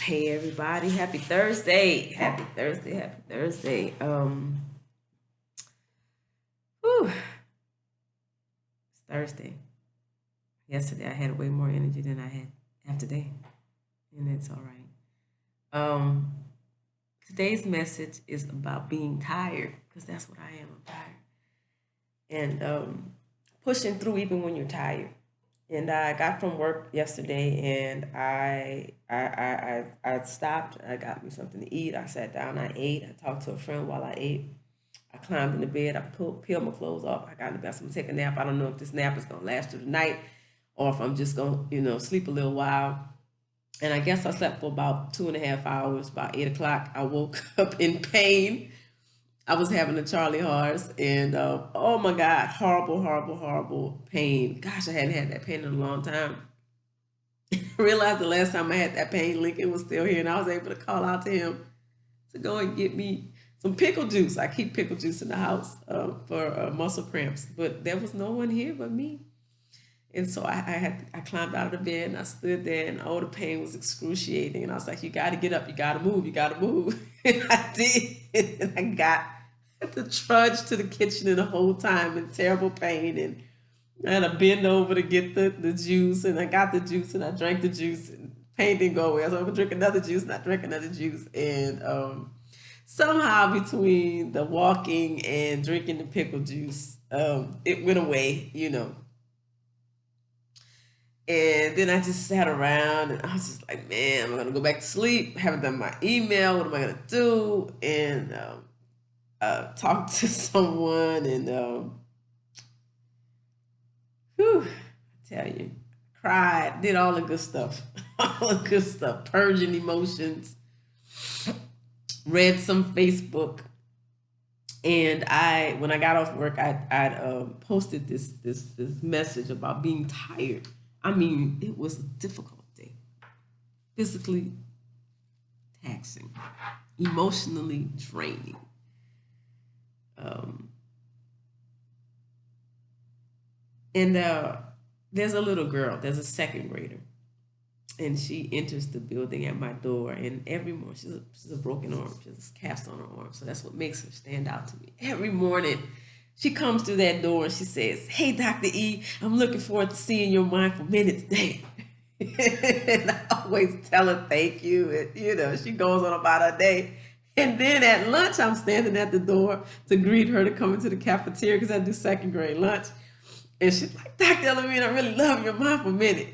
Hey everybody, happy Thursday. Happy Thursday, happy Thursday. Whew, it's Thursday. Yesterday I had way more energy than I have today. And it's all right. Um, Today's message is about being tired, because that's what I am. I'm tired. And pushing through even when you're tired. And I got from work yesterday, and I stopped. I got me something to eat. I sat down. I ate. I talked to a friend while I ate. I climbed in the bed. I peeled my clothes off. I got in the bathroom to take a nap. I don't know if this nap is gonna last through the night, or if I'm just gonna sleep a little while. And I guess I slept for about 2.5 hours. About 8 o'clock, I woke up in pain. I was having a Charlie horse, and oh my God, horrible, horrible, horrible pain. Gosh, I hadn't had that pain in a long time. I realized the last time I had that pain, Lincoln was still here, and I was able to call out to him to go and get me some pickle juice. I keep pickle juice in the house for muscle cramps, but there was no one here but me. And so I climbed out of the bed, and I stood there, and oh, the pain was excruciating. And I was like, "You got to get up, you got to move, you got to move." And I did, and I got to trudge to the kitchen in the whole time in terrible pain, and I had to bend over to get the juice, and I got the juice, and I drank the juice, and pain didn't go away. So I'm gonna drink another juice, and I drank another juice, and somehow between the walking and drinking the pickle juice, it went away. And then I just sat around, and I was just like, man, I'm gonna go back to sleep. I haven't done my email. What am I gonna do? And talk to someone, and whew, I tell you, cried, did all the good stuff, all the good stuff, purging emotions, read some Facebook. And when I got off work, I posted this message about being tired. I mean, it was a difficult day, physically taxing, emotionally draining. Um, and there's a little girl, there's a second grader, and she enters the building at my door. And every morning, she's a broken arm, she has a cast on her arm, so that's what makes her stand out to me. Every morning, she comes through that door and she says, "Hey, Dr. E, I'm looking forward to seeing your mindful minute today." And I always tell her thank you. And, she goes on about her day. And then at lunch, I'm standing at the door to greet her to come into the cafeteria because I do second grade lunch. And she's like, "Dr. El-Amin, I really love your mindful minute."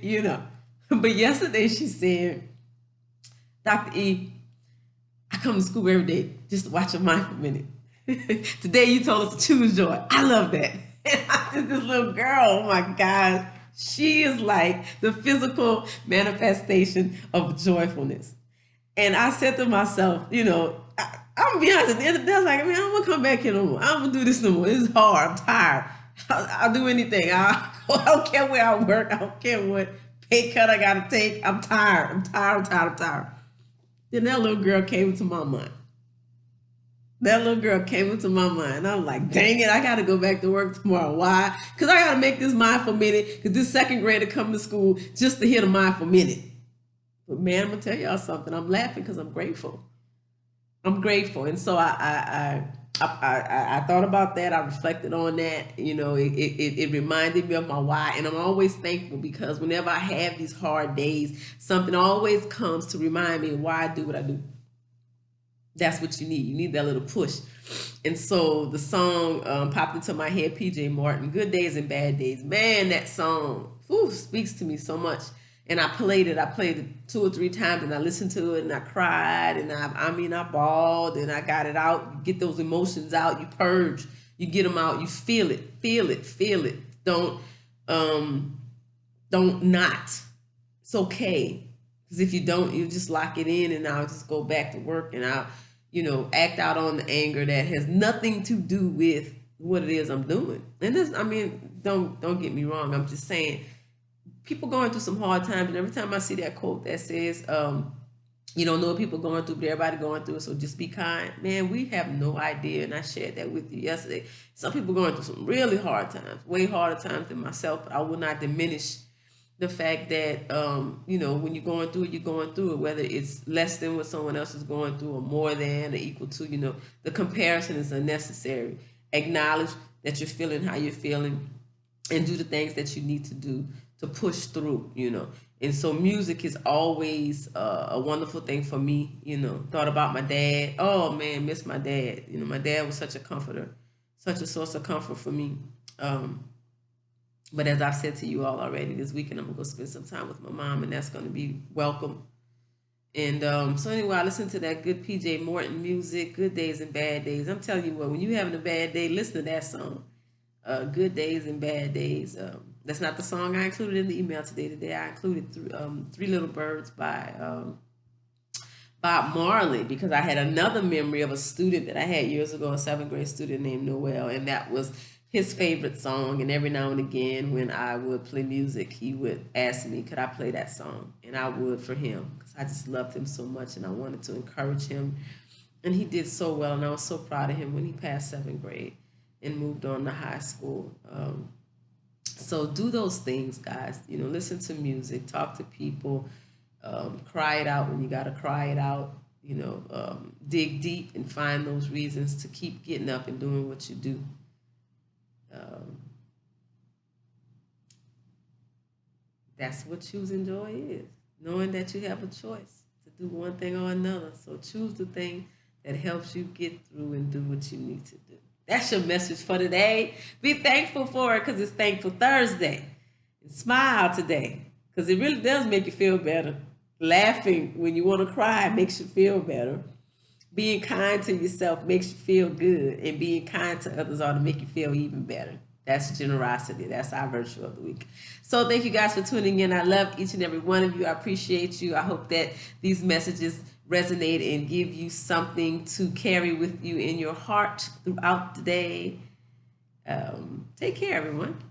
But yesterday she said, "Dr. E, I come to school every day just to watch your mindful minute. Today you told us to choose joy. I love that." And this little girl, oh my gosh, she is like the physical manifestation of joyfulness. And I said to myself, I'm gonna be honest, at the end of the day, I was like, man, I don't wanna come back here no more. I don't wanna do this no more. It's hard. I'm tired. I'll do anything. I don't care where I work. I don't care what pay cut I gotta take. I'm tired. I'm tired. I'm tired. I'm tired. Then that little girl came into my mind. That little girl came into my mind. I'm like, dang it, I gotta go back to work tomorrow. Why? Because I gotta make this mindful minute, because this second grader come to school just to hit a mindful minute. But man, I'm gonna tell y'all something. I'm laughing because I'm grateful. I'm grateful. And so I thought about that. I reflected on that. It reminded me of my why. And I'm always thankful, because whenever I have these hard days, something always comes to remind me why I do what I do. That's what you need. You need that little push. And so the song popped into my head, PJ Martin, "Good Days and Bad Days." Man, that song speaks to me so much. And I played it. I played it 2 or 3 times, and I listened to it, and I cried, and I bawled, and I got it out. You get those emotions out. You purge. You get them out. You feel it. Feel it. Feel it. Um, don't not. It's okay. Because if you don't, you just lock it in, and I'll just go back to work, and I'll, act out on the anger that has nothing to do with what it is I'm doing. And this, I mean, don't get me wrong. I'm just saying, people going through some hard times, and every time I see that quote that says, "You don't know what people going through, but everybody going through it, so just be kind." Man, we have no idea, and I shared that with you yesterday. Some people going through some really hard times, way harder times than myself. But I will not diminish the fact that you know, when you're going through it, you're going through it, whether it's less than what someone else is going through or more than or equal to, you know, the comparison is unnecessary. Acknowledge that you're feeling how you're feeling and do the things that you need to do to push through, you know. And so music is always a wonderful thing for me, you know. Thought about my dad. Oh man, miss my dad. You know, my dad was such a comforter, such a source of comfort for me. Um, but as I've said to you all already, this weekend I'm gonna go spend some time with my mom, and that's gonna be welcome. And so anyway, I listen to that good PJ Morton music, Good Days and Bad Days. I'm telling you what, when you having a bad day, listen to that song, Good Days and Bad Days. That's not the song I included in the email today. Today I included Three Little Birds by Bob Marley, because I had another memory of a student that I had years ago, a seventh grade student named Noel, and that was his favorite song. And every now and again, when I would play music, he would ask me, could I play that song? And I would for him, because I just loved him so much and I wanted to encourage him. And he did so well, and I was so proud of him when he passed seventh grade and moved on to high school. So do those things, guys. You know, listen to music, talk to people, cry it out when you got to cry it out. You know, dig deep and find those reasons to keep getting up and doing what you do. Um, that's what choosing joy is. Knowing that you have a choice to do one thing or another. So choose the thing that helps you get through and do what you need to do. That's your message for today. Be thankful for it, because it's Thankful Thursday. And smile today, because it really does make you feel better. Laughing when you want to cry makes you feel better. Being kind to yourself makes you feel good, and being kind to others ought to make you feel even better. That's generosity. That's our virtue of the week. So thank you guys for tuning in. I love each and every one of you. I appreciate you. I hope that these messages resonate and give you something to carry with you in your heart throughout the day. Take care, everyone.